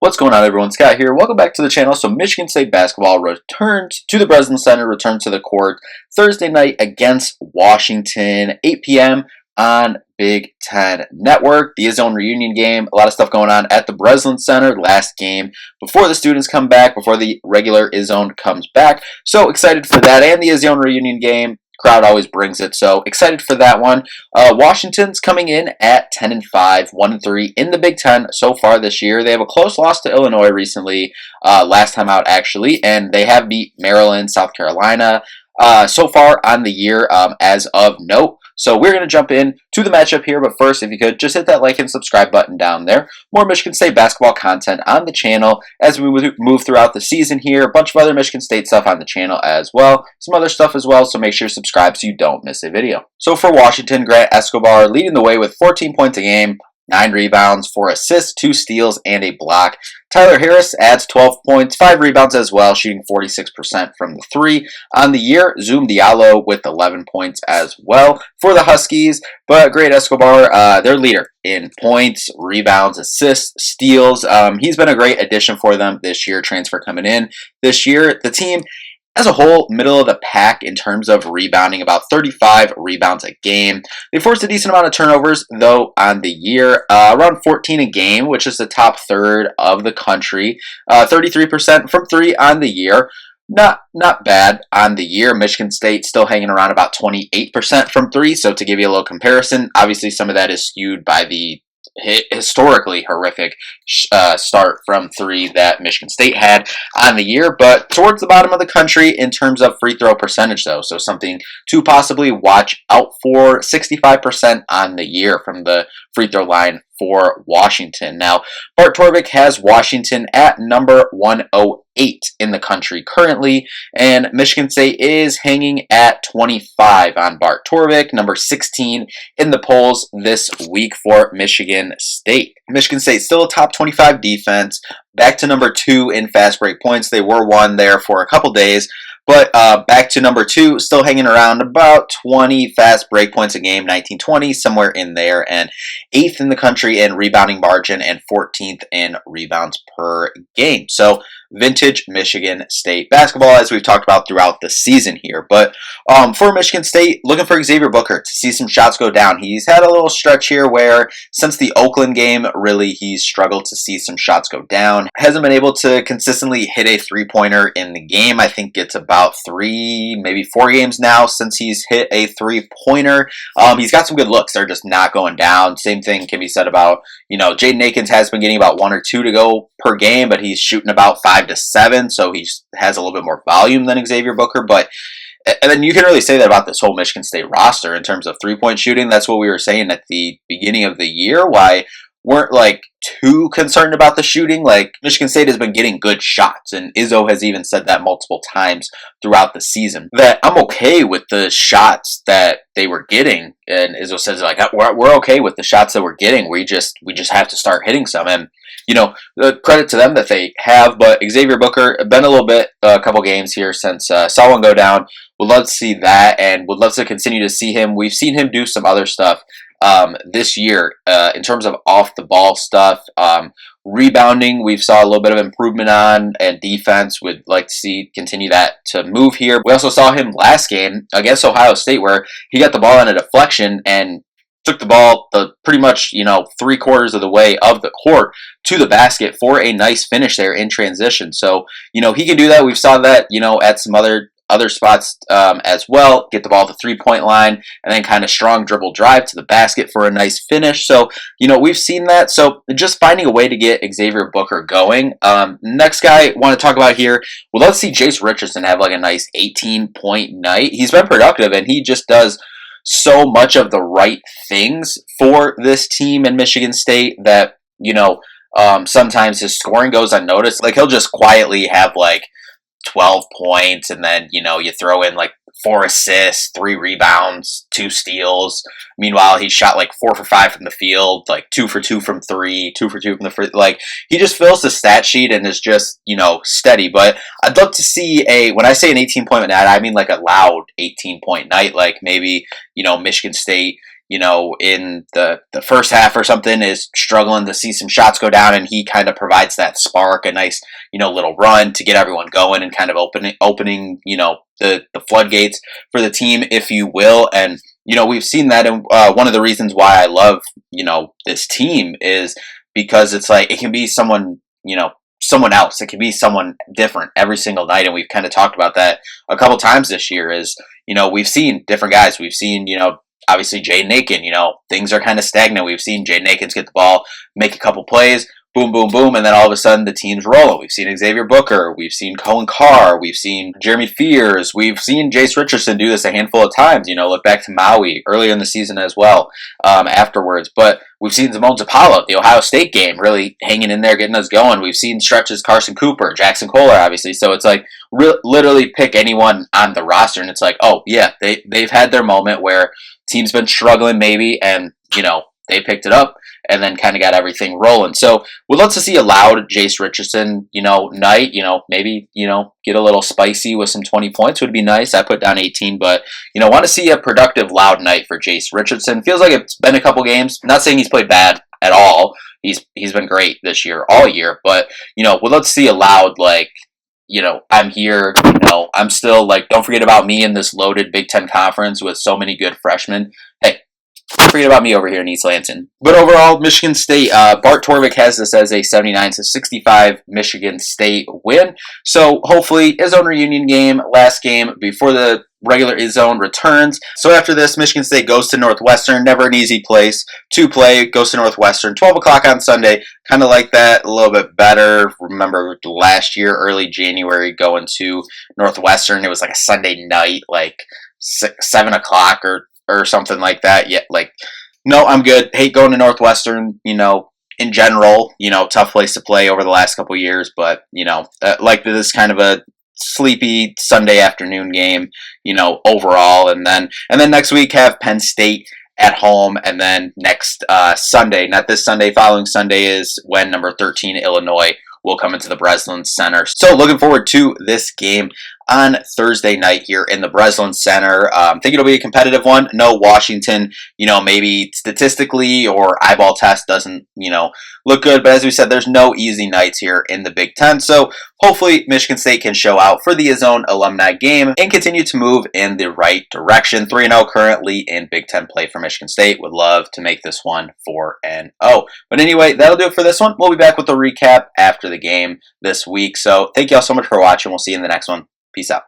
What's going on, everyone? Scott here. Welcome back to the channel. So Michigan State basketball returns to the Breslin Center, returns to the court Thursday night against Washington, 8 p.m. on Big Ten Network. The Zone reunion game. A lot of stuff going on at the Breslin Center. Last game before the students come back, before the regular Zone comes back. So excited for that and the Zone reunion game. Crowd always brings it, so excited for that one. Washington's coming in at 10-5, 1-3 in the Big Ten so far this year. They have a close loss to Illinois recently, last time out actually, and they have beat Maryland, South Carolina so far on the year as of note. So we're going to jump in to the matchup here, but first, if you could, just hit that like and subscribe button down there. More Michigan State basketball content on the channel as we move throughout the season here. A bunch of other Michigan State stuff on the channel as well. Some other stuff as well, so make sure you subscribe so you don't miss a video. So for Washington, Grant Escobar leading the way with 14 points a game, 9 rebounds, 4 assists, 2 steals, and a block. Tyler Harris adds 12 points, 5 rebounds as well, shooting 46% from the 3 on the year. Zoom Diallo with 11 points as well for the Huskies. But Grant Escobar, their leader in points, rebounds, assists, steals. He's been a great addition for them this year, transfer coming in this year. The team as a whole, middle of the pack in terms of rebounding, about 35 rebounds a game. They forced a decent amount of turnovers, though, on the year, around 14 a game, which is the top third of the country. 33% from 3 on the year. Not bad on the year. Michigan State still hanging around about 28% from 3, so to give you a little comparison, obviously some of that is skewed by the historically horrific start from 3 that Michigan State had on the year, but towards the bottom of the country in terms of free throw percentage though, so something to possibly watch out for. 65% on the year from the free throw line for Washington. Now, Bart Torvik has Washington at number 108 in the country currently, and Michigan State is hanging at 25 on Bart Torvik, number 16 in the polls this week for Michigan State. Michigan State still a top 25 defense, back to number 2 in fast break points. They were 1 there for a couple days, but back to number 2, still hanging around about 20 fast break points a game, 19-20, somewhere in there, and 8th in the country in rebounding margin and 14th in rebounds per game. So vintage Michigan State basketball, as we've talked about throughout the season here. But for Michigan State, looking for Xavier Booker to see some shots go down. He's had a little stretch here where since the Oakland game, really he's struggled to see some shots go down. Hasn't been able to consistently hit a three-pointer in the game. I think it's about 3, maybe 4 games now since he's hit a three-pointer. He's got some good looks. They're just not going down. Same thing can be said about, Jaden Akins has been getting about 1 or 2 to go per game, but he's shooting about 5 to 7, so he has a little bit more volume than Xavier Booker. But and then you can really say that about this whole Michigan State roster in terms of three-point shooting. That's what we were saying at the beginning of the year. Why weren't too concerned about the shooting. Michigan State has been getting good shots, and Izzo has even said that multiple times throughout the season, that I'm okay with the shots that they were getting. And Izzo says we're okay with the shots that we're getting. We just have to start hitting some. And the credit to them that they have. But Xavier Booker, been a couple games here since saw one go down. Would love to see that, and would love to continue to see him. We've seen him do some other stuff this year in terms of off the ball stuff. Rebounding, we've saw a little bit of improvement on, and defense would like to see continue that to move here. We also saw him last game against Ohio State where he got the ball on a deflection and took the ball pretty much 3/4 of the way of the court to the basket for a nice finish there in transition. So he can do that. We've saw that at some other spots as well. Get the ball at the 3-point line and then kind of strong dribble drive to the basket for a nice finish. So we've seen that. So just finding a way to get Xavier Booker going. Next guy I want to talk about here, well, let's see Jace Richardson have a nice 18-point night. He's been productive, and he just does so much of the right things for this team in Michigan State that sometimes his scoring goes unnoticed. He'll just quietly have 12 points, and then you throw in 4 assists, 3 rebounds, 2 steals. Meanwhile, he shot 4 for 5 from the field, 2 for 2 from 3, 2 for 2 from the free. He just fills the stat sheet and is just steady. But I'd love to see when I say an 18-point night, I mean a loud 18-point night. Maybe Michigan State in the first half or something is struggling to see some shots go down, and he kind of provides that spark, a nice, little run to get everyone going and kind of opening, the floodgates for the team, if you will. And, we've seen that. And one of the reasons why I love, this team is because it's like, it can be someone else. It can be someone different every single night. And we've kind of talked about that a couple times this year is, we've seen different guys. We've seen, obviously Jaden Aiken, things are kind of stagnant. We've seen Jaden Aikens get the ball, make a couple plays, boom, boom, boom, and then all of a sudden the team's rolling. We've seen Xavier Booker, we've seen Cohen Carr, we've seen Jeremy Fears, we've seen Jace Richardson do this a handful of times. Look back to Maui earlier in the season as well, afterwards. But we've seen Simone Zapala, the Ohio State game, really hanging in there, getting us going. We've seen stretches Carson Cooper, Jackson Kohler, obviously. So it's like, literally pick anyone on the roster, and it's like, oh, yeah, they've had their moment where team's been struggling maybe, and, they picked it up and then kind of got everything rolling. So we'd love to see a loud Jace Richardson, night, maybe, get a little spicy with some 20 points would be nice. I put down 18, but, want to see a productive, loud night for Jace Richardson. Feels like it's been a couple games. I'm not saying he's played bad at all. He's been great this year, all year, but, we'd love to see a loud, like, I'm here, I'm still, like, don't forget about me in this loaded Big Ten conference with so many good freshmen. Hey, don't forget about me over here in East Lansing. But overall, Michigan State, Bart Torvik has this as a 79-65 Michigan State win. So hopefully, Izzone reunion game, last game before the regular Izzone returns. So after this, Michigan State goes to Northwestern. Never an easy place to play. Goes to Northwestern. 12 o'clock on Sunday. Kind of like that. A little bit better. Remember last year, early January, going to Northwestern. It was like a Sunday night, like 7 o'clock or something like that. Yeah, like, no, I'm good. Hate going to Northwestern, in general, tough place to play over the last couple of years, but, like this kind of a sleepy Sunday afternoon game, overall. And then next week have Penn State at home, and then next Sunday, not this Sunday, following Sunday is when number 13 Illinois will come into the Breslin Center. So looking forward to this game on Thursday night here in the Breslin Center. Think it'll be a competitive one. No, Washington, maybe statistically or eyeball test doesn't, look good. But as we said, there's no easy nights here in the Big Ten. So hopefully Michigan State can show out for the Izzone alumni game and continue to move in the right direction. 3-0 currently in Big Ten play for Michigan State. Would love to make this one 4-0. But anyway, that'll do it for this one. We'll be back with a recap after the game this week. So thank you all so much for watching. We'll see you in the next one. Peace out.